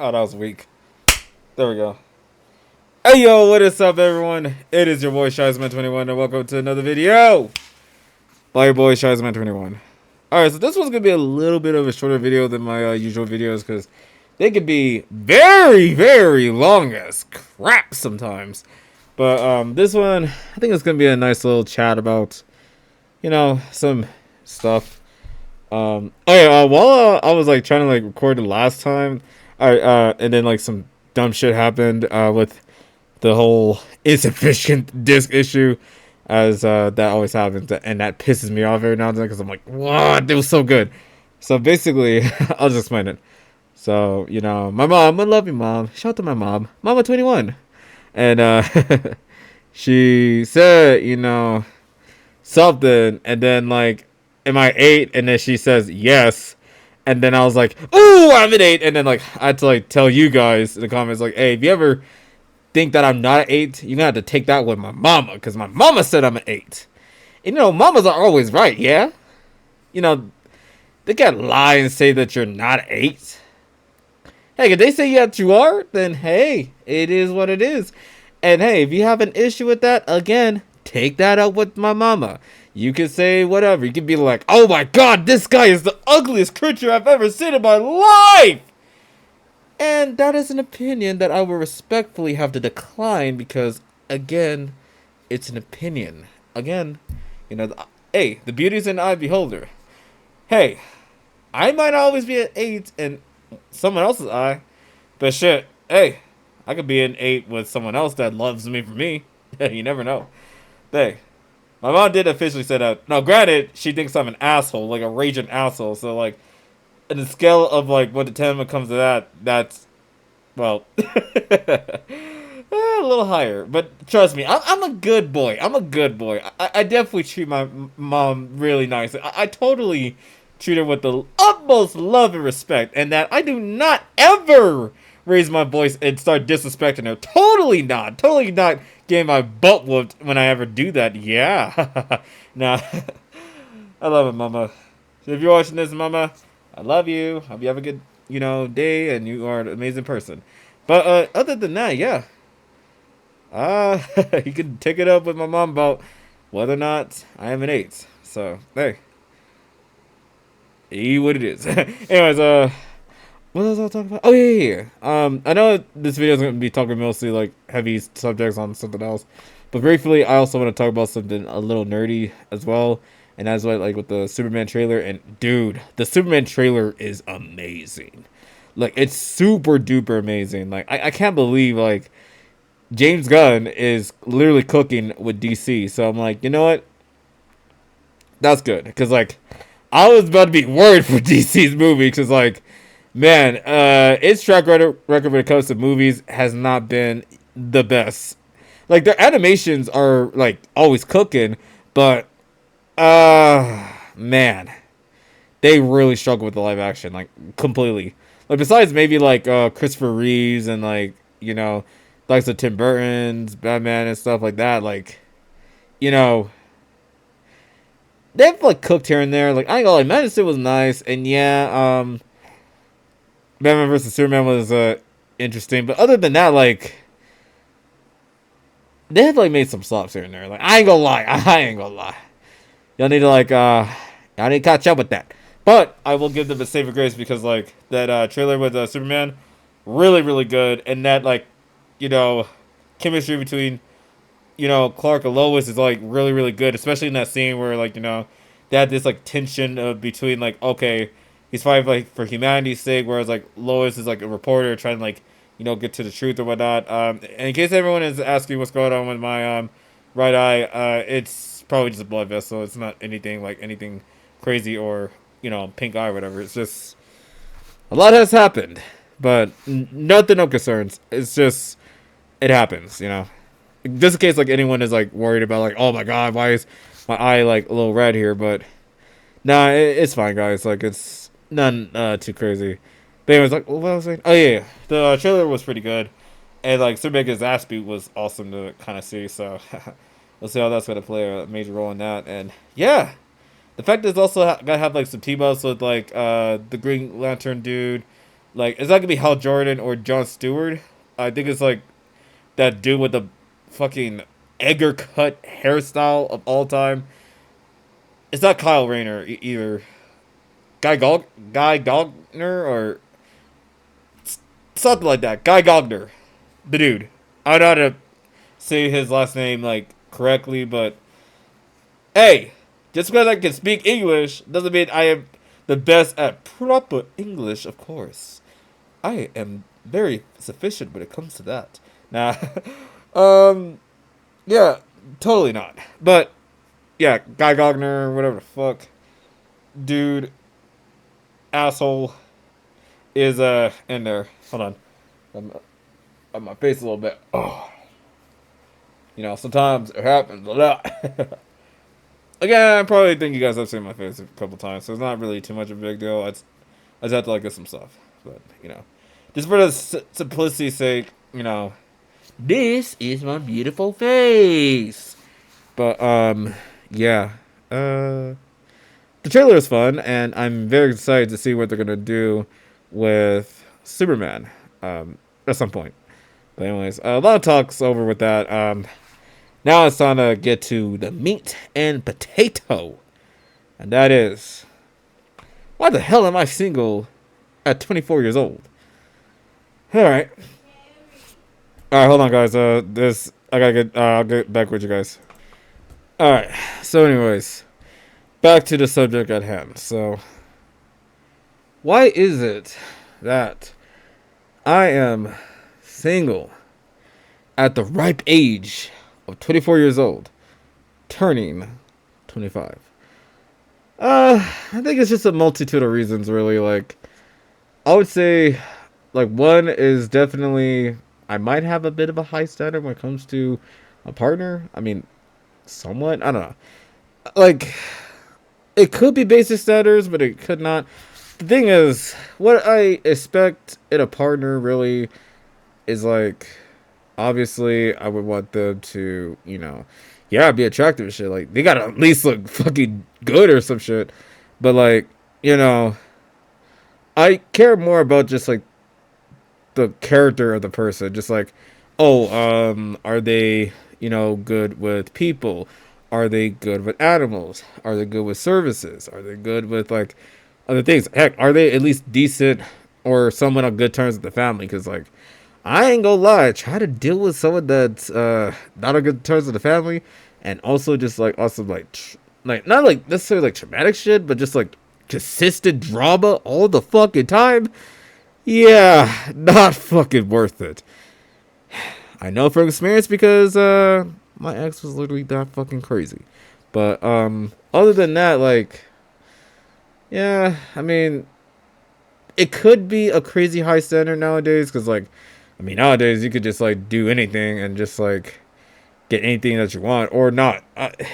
Oh, that was weak. There we go. Hey yo, what is up everyone? It is your boy Shyzman 21 and welcome to another video by your boy Shyzman 21. Alright, so this one's gonna be a little bit of a shorter video than my usual videos because they could be very, very long as crap sometimes. But this one, I think it's gonna be a nice little chat about, some stuff. While I was like trying to like record the last time, and then like some dumb shit happened with the whole insufficient disc issue, as that always happens, and that pisses me off every now and then because I'm like, what? It was so good. So basically, I'll just explain it. So my mom, I love you, mom. Shout out to my mom, Mama 21, and she said, something, and then like, am I 8? And then she says yes, and then I was like, ooh, I'm an 8, and then like I had to like tell you guys in the comments like, hey, if you ever think that I'm not an 8, you're gonna have to take that with my mama, because my mama said I'm an 8. And mamas are always right, yeah? They can't lie and say that you're not 8. Hey, if they say that you are, then hey, it is what it is. And hey, if you have an issue with that, again, take that up with my mama. You can say whatever. You can be like, oh my god, this guy is the ugliest creature I've ever seen in my life! And that is an opinion that I will respectfully have to decline because, again, it's an opinion. Again, hey, the beauty is in the eye of the beholder. Hey, I might always be an 8 in someone else's eye, but shit, hey, I could be an 8 with someone else that loves me for me. You never know. Hey, my mom did officially say that. Now, granted, she thinks I'm an asshole, like a raging asshole, so like, in the scale of like 1 to 10 when it comes to that, that's, well, a little higher. But trust me, I'm a good boy. I'm a good boy. I definitely treat my mom really nice. I totally treat her with the utmost love and respect, and that I do not ever raise my voice and start disrespecting her. Totally not. Totally not getting my butt whooped when I ever do that. Yeah. Nah. I love it, mama. So if you're watching this, mama, I love you. Hope you have a good, day, and you are an amazing person. But other than that, yeah. You can take it up with my mom about whether or not I am an 8. So, hey. What it is. Anyways, what was I talking about? Oh, yeah. I know this video is going to be talking mostly, like, heavy subjects on something else. But briefly, I also want to talk about something a little nerdy as well. And that's why, like, with the Superman trailer. And, dude, the Superman trailer is amazing. Like, it's super duper amazing. Like, I can't believe, like, James Gunn is literally cooking with DC. So I'm like, you know what? That's good. Because, like, I was about to be worried for DC's movie. Because, like, man, its track record when it comes to movies has not been the best. Like, their animations are, like, always cooking. But, man, they really struggle with the live action, like, completely. Like, besides maybe, like, Christopher Reeves and, like, likes of Tim Burton's Batman and stuff like that, like, they've, like, cooked here and there. Like, I ain't gonna lie, Man of Steel was nice, and yeah, Batman vs. Superman was, interesting, but other than that, like, they have, like, made some flops here and there. Like, I ain't gonna lie. Y'all need to, like, y'all need to catch up with that. But I will give them a saving grace because, like, that trailer with Superman, really, really good. And that, like, chemistry between, Clark and Lois is, like, really, really good. Especially in that scene where, like, they had this, like, tension between, like, okay, he's fighting, like, for humanity's sake, whereas, like, Lois is, like, a reporter trying to, like, get to the truth or whatnot. And in case everyone is asking what's going on with my right eye, it's probably just a blood vessel. It's not anything crazy or pink eye or whatever. It's just a lot has happened, but nothing of concerns. It's just it happens. Just in case like anyone is like worried about like, oh my god, why is my eye like a little red here? But nah, it's fine, guys. Like it's none too crazy. But anyways, like what was I saying? Oh yeah, the trailer was pretty good, and like Superman's ass beat was awesome to kind of see. So we'll see how that's gonna play a major role in that. And yeah, the fact is also gotta have like some team ups with like the Green Lantern dude, Like, it's not gonna be Hal Jordan or Jon Stewart. I think it's like that dude with the fucking Edgar cut hairstyle of all time. It's not Kyle Rayner either. Guy Gogner or something like that. Guy Gogner, the dude. I don't know how to say his last name like correctly, but hey, just because I can speak English doesn't mean I am the best at proper English. Of course, I am very sufficient when it comes to that. Nah, yeah, totally not. But yeah, Guy Gogner, whatever the fuck, dude, asshole is in there. Hold on, I'm on my face a little bit. Oh, sometimes it happens a lot. Again, I probably think you guys have seen my face a couple times, so it's not really too much of a big deal. I just have to like get some stuff, but just for the simplicity's sake, this is my beautiful face. But yeah, the trailer is fun, and I'm very excited to see what they're gonna do with Superman at some point. But anyways, a lot of talks over with that. Now it's time to get to the meat and potato, and that is, why the hell am I single at 24 years old? All right, hold on, guys. This I gotta get. I'll get back with you guys. All right. So, anyways, back to the subject at hand. So, why is it that I am single at the ripe age of 24 years old, turning 25? I think it's just a multitude of reasons, really. Like, I would say, like, one is definitely I might have a bit of a high standard when it comes to a partner. I mean, somewhat. I don't know. Like, it could be basic standards, but it could not. The thing is, what I expect in a partner really is like, obviously, I would want them to, yeah, be attractive and shit. Like, they gotta at least look fucking good or some shit. But like, I care more about just like the character of the person. Just like, oh, are they, good with people? Are they good with animals? Are they good with services? Are they good with like other things? Heck, are they at least decent or someone on good terms with the family? Because like, I ain't gonna lie, try to deal with someone that's not on good terms with the family, and also just like also like not like necessarily like traumatic shit, but just like consistent drama all the fucking time. Yeah, not fucking worth it. I know from experience because my ex was literally that fucking crazy. But other than that, like, yeah, I mean, it could be a crazy high standard nowadays because like, I mean, nowadays you could just like do anything and just like get anything that you want or not.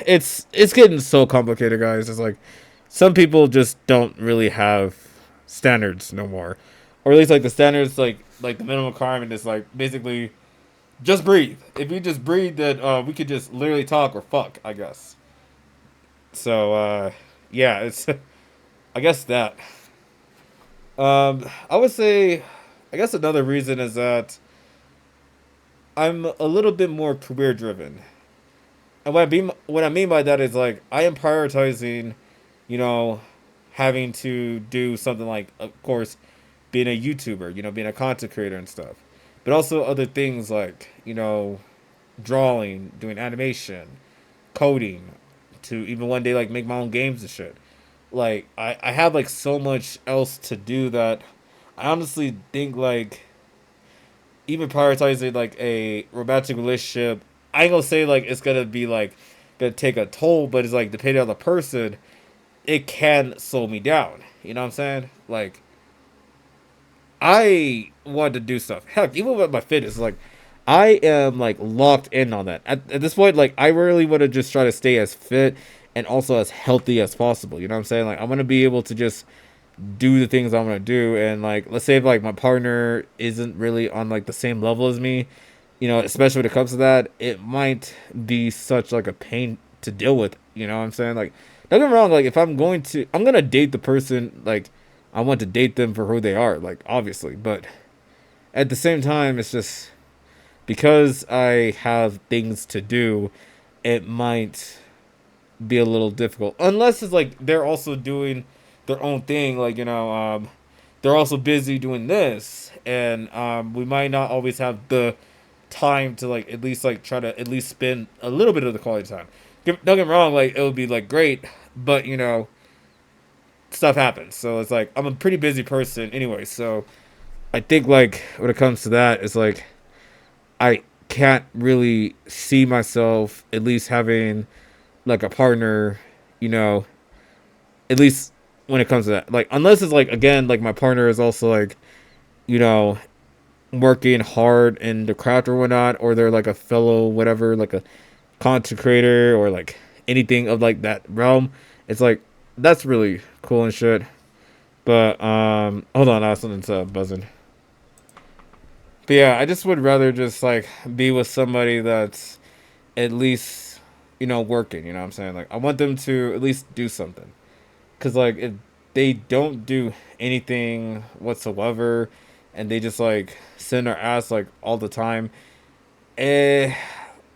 It's getting so complicated, guys. It's like some people just don't really have standards no more, or at least like the standards like the minimum requirement is like basically just breathe. If you just breathe, then we could just literally talk or fuck, I guess. So yeah, it's I guess that. I would say, I guess another reason is that I'm a little bit more career driven, and what I mean by that is like I am prioritizing, you know, having to do something like, of course, being a YouTuber, being a content creator and stuff, but also other things like drawing, doing animation, coding, to even one day like make my own games and shit. Like I have like so much else to do that I honestly think like even prioritizing like a romantic relationship, I ain't gonna say like it's gonna be like gonna take a toll, but it's like depending on the person, it can slow me down. You know what I'm saying? Like I want to do stuff. Heck, even with my fitness, like I am like locked in on that. At this point, like I really want to just try to stay as fit and also as healthy as possible. You know what I'm saying? Like I want to be able to just do the things I'm gonna do, and like let's say if like my partner isn't really on like the same level as me, especially when it comes to that, it might be such like a pain to deal with. You know what I'm saying? Like don't get me wrong, like if I'm gonna date the person, like I want to date them for who they are, like obviously. But at the same time, it's just because I have things to do, it might be a little difficult. Unless it's like they're also doing their own thing, like they're also busy doing this, and we might not always have the time to like at least like try to at least spend a little bit of the quality time. Don't get me wrong, like it would be like great, but stuff happens. So it's like I'm a pretty busy person anyway. So I think like when it comes to that, it's like I can't really see myself at least having like a partner, you know, at least when it comes to that. Like unless it's like again, like my partner is also like, you know, working hard in the craft or whatnot, or they're like a fellow whatever, like a content creator or like anything of like that realm. It's like that's really cool and shit. But hold on, I have something to buzzing. But yeah, I just would rather just like be with somebody that's at least working. You know what I'm saying? Like I want them to at least do something. Cause like if they don't do anything whatsoever, and they just like sit in their ass like all the time, eh,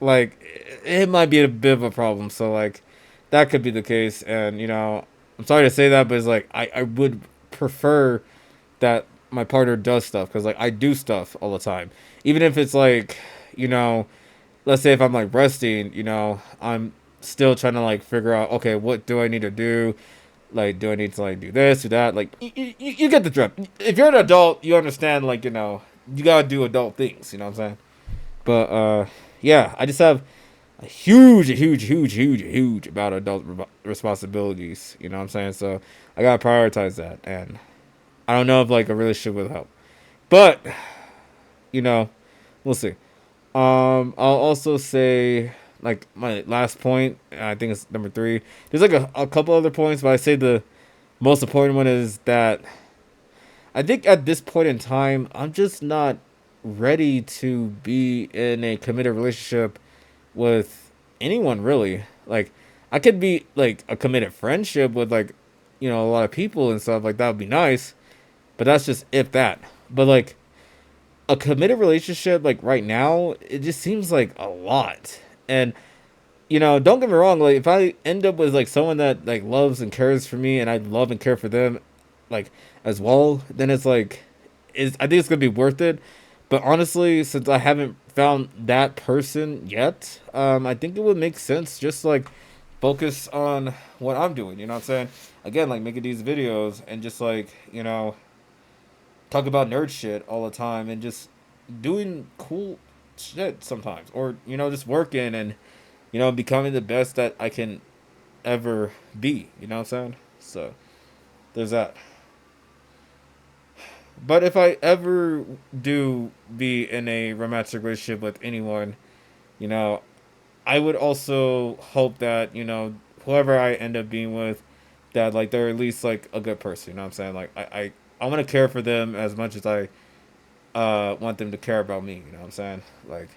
like it might be a bit of a problem. So like that could be the case, and I'm sorry to say that, but it's like I would prefer that my partner does stuff because like I do stuff all the time, even if it's like you know let's say if I'm like resting, I'm still trying to like figure out, okay, what do I need to do? Like, do I need to like do this, do that? Like, you get the drift. If you're an adult, you understand. Like, you gotta do adult things. You know what I'm saying? But yeah, I just have a huge amount of adult responsibilities. You know what I'm saying? So I gotta prioritize that, and I don't know if like a relationship would help, but you know, we'll see. I'll also say like my last point. I think it's number three. There's like a couple other points, but I say the most important one is that I think at this point in time, I'm just not ready to be in a committed relationship with anyone really. Like I could be like a committed friendship with like a lot of people and stuff like that would be nice, but that's just if that. But like a committed relationship like right now, it just seems like a lot. And don't get me wrong, like if I end up with like someone that like loves and cares for me and I love and care for them like as well, then it's like I think it's gonna be worth it. But honestly, since I haven't found that person yet, I think it would make sense just like focus on what I'm doing, you know what I'm saying? Again, like making these videos and just like, talk about nerd shit all the time and just doing cool shit sometimes, or just working and becoming the best that I can ever be. You know what I'm saying? So there's that. But if I ever do be in a romantic relationship with anyone, you know, I would also hope that whoever I end up being with, that like they're at least like a good person. You know what I'm saying? Like I want to care for them as much as I want them to care about me. You know what I'm saying? Like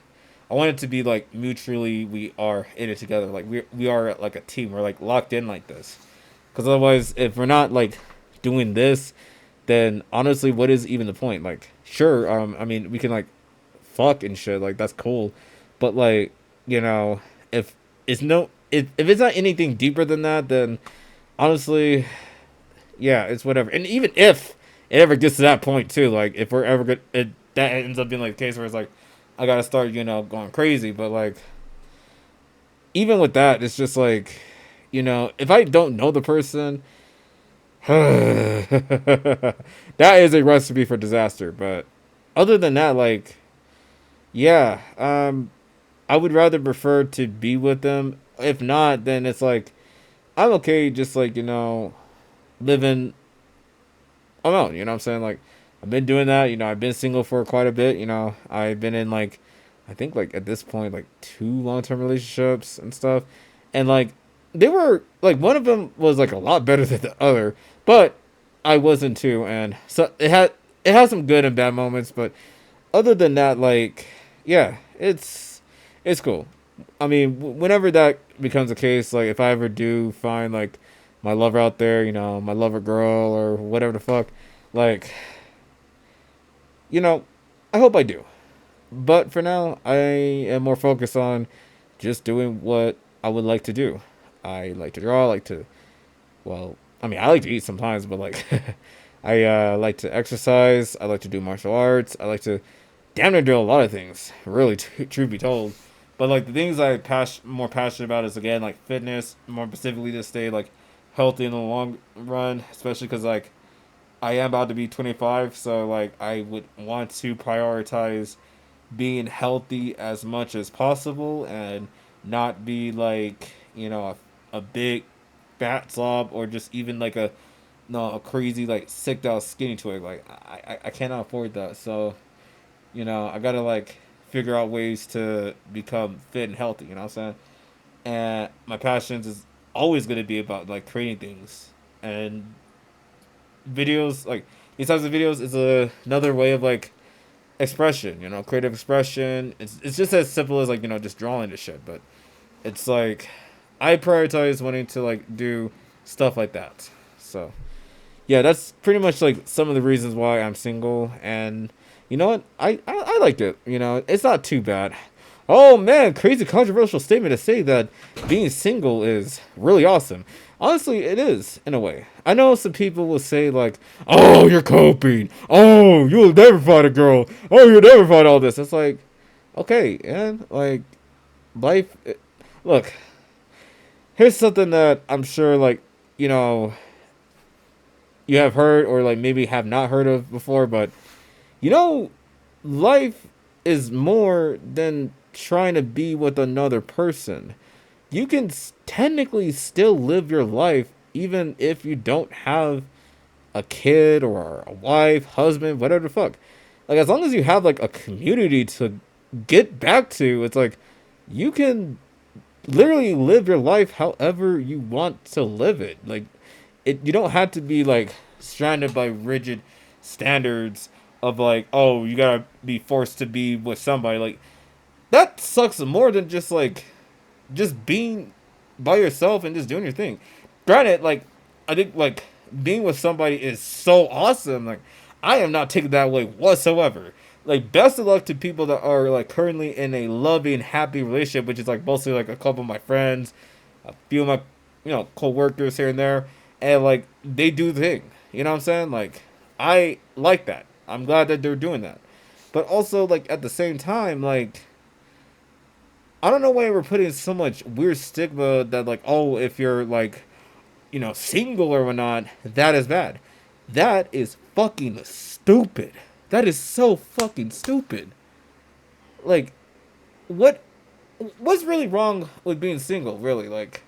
I want it to be like mutually we are in it together. Like we are like a team. We're like locked in like this. Because otherwise, if we're not like doing this, then honestly, what is even the point? Like sure, I mean we can like fuck and shit. Like that's cool, but like if it's no if it's not anything deeper than that, then honestly, yeah, it's whatever. And even if it ever gets to that point too, like if we're ever good, that ends up being like the case where it's like I gotta start, going crazy. But like even with that, it's just like, if I don't know the person, that is a recipe for disaster. But other than that, like, yeah, I would rather prefer to be with them. If not, then it's like I'm okay, just like living alone. You know what I'm saying? Like I've been doing that. I've been single for quite a bit. I've been in like I think like at this point like two long-term relationships and stuff, and like they were like one of them was like a lot better than the other, but I wasn't too, and so it had some good and bad moments, but other than that, like yeah, it's cool. I mean, whenever that becomes a case, like if I ever do find like my lover out there, my lover girl or whatever the fuck. Like, I hope I do. But for now, I am more focused on just doing what I would like to do. I like to draw. I like to, well, I mean, I like to eat sometimes, but like, I like to exercise. I like to do martial arts. I like to damn near do a lot of things. Really, truth be told. But like the things more passionate about is again like fitness, more specifically to stay like healthy in the long run, especially because like I am about to be 25, so like I would want to prioritize being healthy as much as possible and not be like a big fat slob or just even like a no a crazy like sicked out skinny twig. Like I cannot afford that. So I gotta like figure out ways to become fit and healthy. You know what I'm saying? And my passions is always gonna be about like creating things and videos. Like these types of videos is another way of like expression. Creative expression. It's just as simple as like just drawing the shit, but it's like I prioritize wanting to like do stuff like that. So yeah, that's pretty much like some of the reasons why I'm single. And you know what? I liked it. It's not too bad. Oh man, crazy controversial statement to say that being single is really awesome. Honestly, it is in a way. I know some people will say like, "Oh, you're coping. Oh, you'll never find a girl. Oh, you'll never find all this." It's like, okay, and like life. Look, here's something that I'm sure like you know you have heard or like maybe have not heard of before, but you know, life is more than trying to be with another person. You can technically still live your life even if you don't have a kid or a wife, husband, whatever the fuck. Like as long as you have like a community to get back to, it's like you can literally live your life however you want to live it. Like you don't have to be like stranded by rigid standards of like, oh, you gotta be forced to be with somebody. Like that sucks more than just being by yourself and just doing your thing. Granted, like I think like being with somebody is so awesome. Like I am not taking that away whatsoever. Like best of luck to people that are like currently in a loving, happy relationship, which is like mostly like a couple of my friends, a few of my co-workers here and there, and like they do the thing. You know what I'm saying? Like I like that. I'm glad that they're doing that. But also like at the same time, like I don't know why we're putting so much weird stigma that like, oh, if you're like, single or whatnot, that is bad. That is fucking stupid. That is so fucking stupid. Like, what what's really wrong with being single, really? Like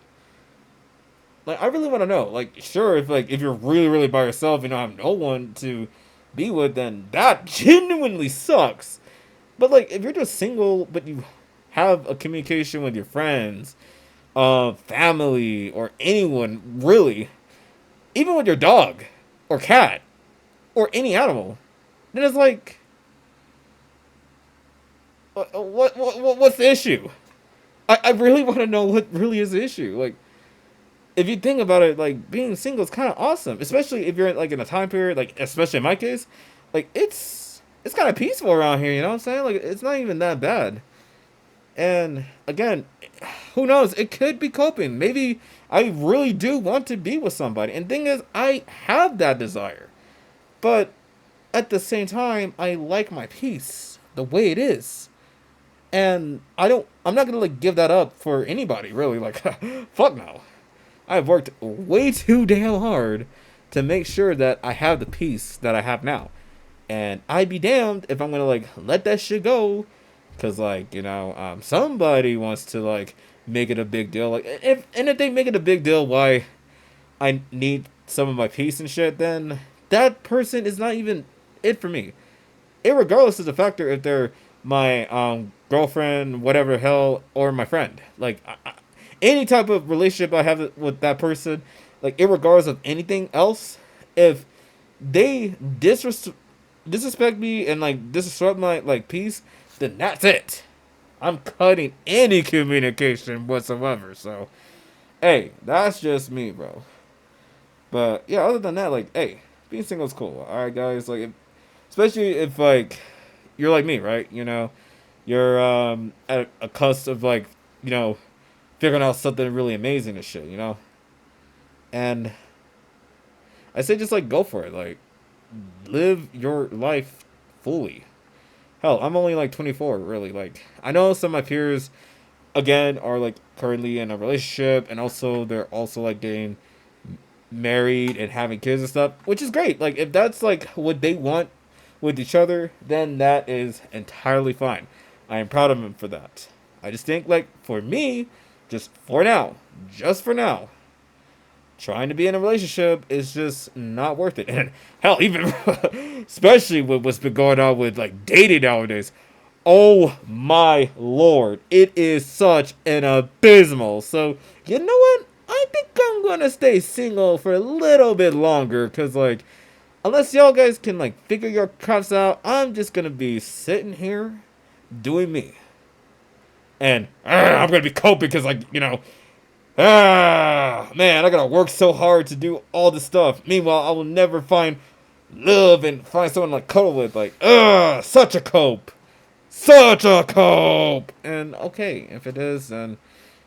I really want to know. Like, sure, if you're really, really by yourself and you don't have no one to be with, then that genuinely sucks. But like if you're just single but you have a communication with your friends, family, or anyone really, even with your dog or cat or any animal, then it's like, what's the issue? I really want to know what really is the issue. Like, if you think about it, like being single is kind of awesome, especially if you're like in a time period, like especially in my case, like it's kind of peaceful around here. You know what I'm saying? Like it's not even that bad. And again, who knows? It could be coping. Maybe I really do want to be with somebody. And thing is, I have that desire. But at the same time, I like my peace the way it is. And I'm not gonna like give that up for anybody, really. Like, fuck no. I've worked way too damn hard to make sure that I have the peace that I have now. And I'd be damned if I'm gonna like let that shit go. Cause like somebody wants to like make it a big deal. Like if they make it a big deal, why I need some of my peace and shit, then that person is not even it for me. Irregardless of the factor if they're my girlfriend, whatever the hell, or my friend. Like any type of relationship I have with that person, like irregardless of anything else, if they disrespect me and like disrespect my like peace, then that's it. I'm cutting any communication whatsoever. So, hey, that's just me, bro. But yeah, other than that, like, hey, being single is cool. All right, guys, like, especially if like you're like me, right? You know, you're at a cusp of like, you know, figuring out something really amazing and shit, you know. And I say just like go for it, like live your life fully. Hell, I'm only like 24, really. Like, I know some of my peers, again, are like currently in a relationship, and also they're also like getting married and having kids and stuff, which is great. Like, if that's like what they want with each other, then that is entirely fine. I am proud of them for that. I just think, like, for me, just for now, just for now, trying to be in a relationship is just not worth it. And hell, even especially with what's been going on with like dating nowadays. Oh my lord, it is such an abysmal. So you know what? I think I'm gonna stay single for a little bit longer, cause like, unless y'all guys can like figure your craps out, I'm just gonna be sitting here doing me. And I'm gonna be coping because like, you know, man, I gotta work so hard to do all this stuff. Meanwhile, I will never find love and find someone like cuddle with. Like, such a cope. Such a cope. And okay, if it is, then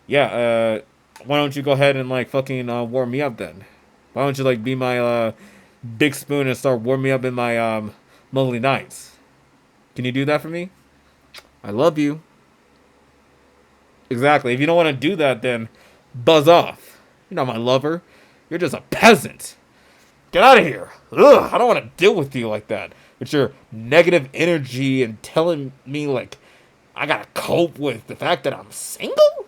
yeah, why don't you go ahead and like fucking warm me up then? Why don't you like be my big spoon and start warming me up in my lonely nights? Can you do that for me? I love you. Exactly. If you don't want to do that, then buzz off. You're not my lover. You're just a peasant. Get out of here. Ugh, I don't want to deal with you like that. With your negative energy and telling me, like, I gotta cope with the fact that I'm single?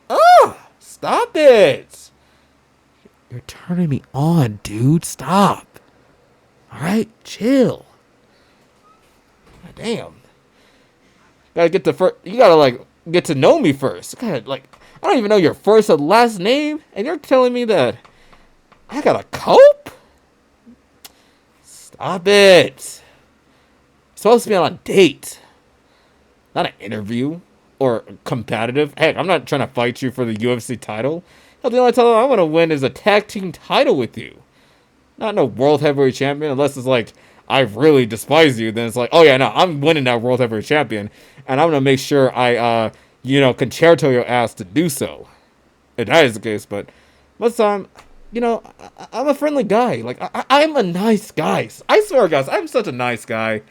Ugh, stop it. You're turning me on, dude. Stop. Alright? Chill. God damn. Gotta get the first. You gotta, like, get to know me first. Gotta, like, I don't even know your first and last name, and you're telling me that I gotta cope? Stop it. Supposed to be on a date, not an interview or competitive. Heck, I'm not trying to fight you for the UFC title. Hell, the only title I want to win is a tag team title with you. Not no world heavyweight champion, unless it's like I really despise you. Then it's like, oh yeah, no, I'm winning that world heavyweight champion, and I'm gonna make sure I, you know, concerto your ass to do so. If that is the case, but most of the time, you know, I'm a friendly guy. Like, I'm a nice guy. I swear, guys, I'm such a nice guy.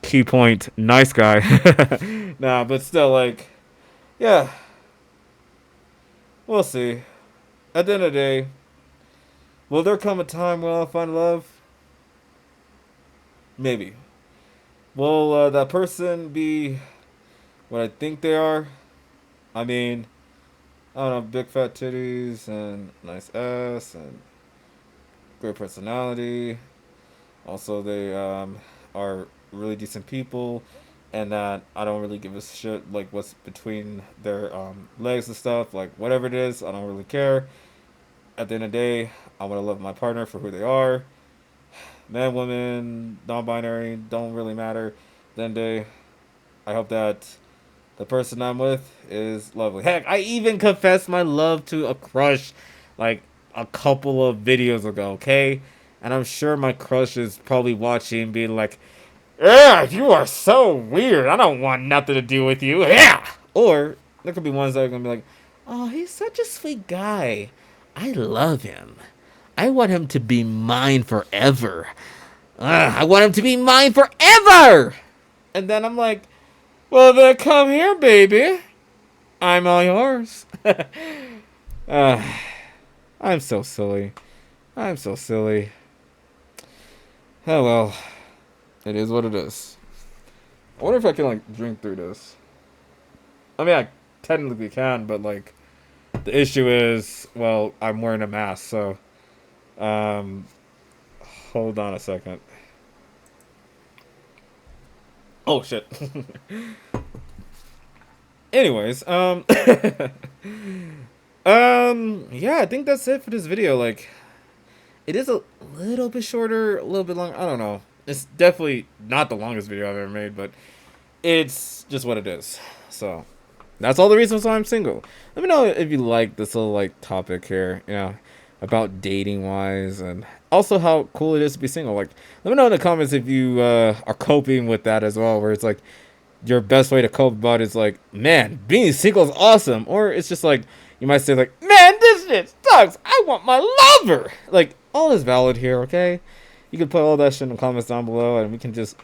Key point, nice guy. Nah, but still, like, yeah, we'll see. At the end of the day, will there come a time when I'll find love? Maybe. Will that person be what I think they are? I mean, I don't know, big fat titties and nice ass and great personality. Also, they are really decent people, and that I don't really give a shit like what's between their legs and stuff. Like whatever it is, I don't really care. At the end of the day, I want to love my partner for who they are. Man, woman, non-binary, don't really matter. At the end of the day, I hope that the person I'm with is lovely. Heck, I even confessed my love to a crush like a couple of videos ago, okay? And I'm sure my crush is probably watching being like, yeah, you are so weird. I don't want nothing to do with you. Yeah. Or there could be ones that are going to be like, oh, he's such a sweet guy. I love him. I want him to be mine forever. I want him to be mine forever. And then I'm like, well, then come here, baby. I'm all yours. uh, I'm so silly. I'm so silly. Oh, well. It is what it is. I wonder if I can, like, drink through this. I mean, I technically can, but, like, the issue is, well, I'm wearing a mask, so, hold on a second. Oh, shit. Anyways, yeah, I think that's it for this video. Like, it is a little bit shorter, a little bit long. I don't know. It's definitely not the longest video I've ever made, but it's just what it is. So, that's all the reasons why I'm single. Let me know if you like this little, like, topic here. You know, about dating wise, and also how cool it is to be single. Like, let me know in the comments if you are coping with that as well, where it's like your best way to cope about it is like, man, being single is awesome, or it's just like you might say like, man, this shit sucks. I want my lover. Like, all is valid here, okay? You can put all that shit in the comments down below, and we can just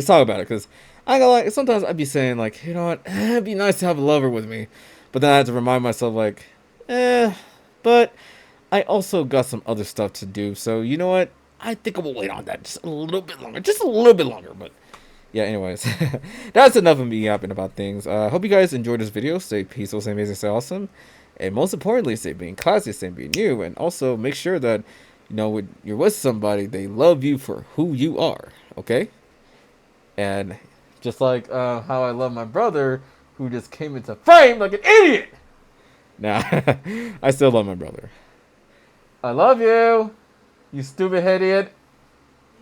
talk about it. Cause I got like sometimes I'd be saying like, you know what, it'd be nice to have a lover with me, but then I had to remind myself like, but I also got some other stuff to do. So you know what, I think I will wait on that just a little bit longer, But yeah, anyways, that's enough of me yapping about things. Hope you guys enjoyed this video. Stay peaceful, stay amazing, stay awesome, and most importantly, stay being classy, stay being you, and also make sure that you know when you're with somebody, they love you for who you are. Okay. And just like how I love my brother, who just came into frame like an idiot. Nah, I still love my brother. I love you, you stupid idiot.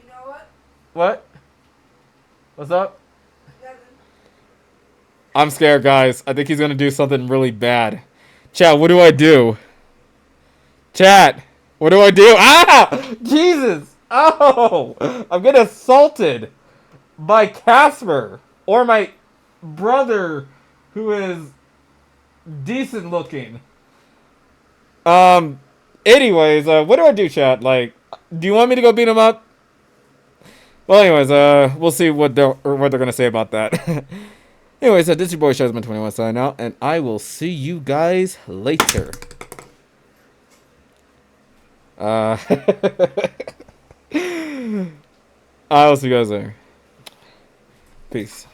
You know what? What? What's up? I'm scared, guys. I think he's gonna do something really bad. Chat, what do I do? Chat, what do I do? Ah! Jesus! Oh! I'm getting assaulted by Casper, or my brother, who is decent looking. Anyways, what do I do, chat? Like, do you want me to go beat him up? Well, anyways, we'll see what they're gonna say about that. Anyways, this is your boy Shyzman 21 signing out, and I will see you guys later. I'll see you guys later. Peace.